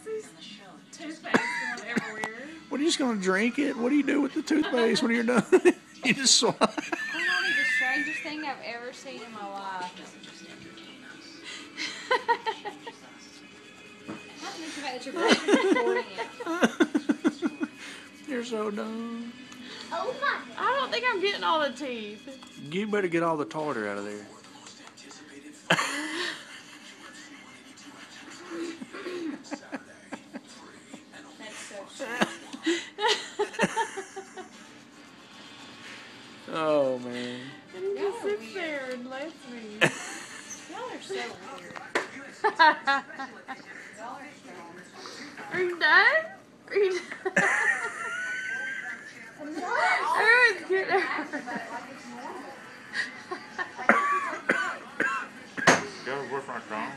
see toothpaste going everywhere. What, are you just going to drink it? What do you do with the toothpaste when you're done? You just swallow. That might be the strangest thing I've ever seen in my life. Not to mention the fact that you're recording it. You're so dumb. Oh my! I don't think I'm getting all the teeth. You better get all the tartar out of there. That's so strange. Oh, man. And he just sits there and lets me. Y'all are so weird. Are you done? Are you done? Everyone's getting Gotta work my tongue.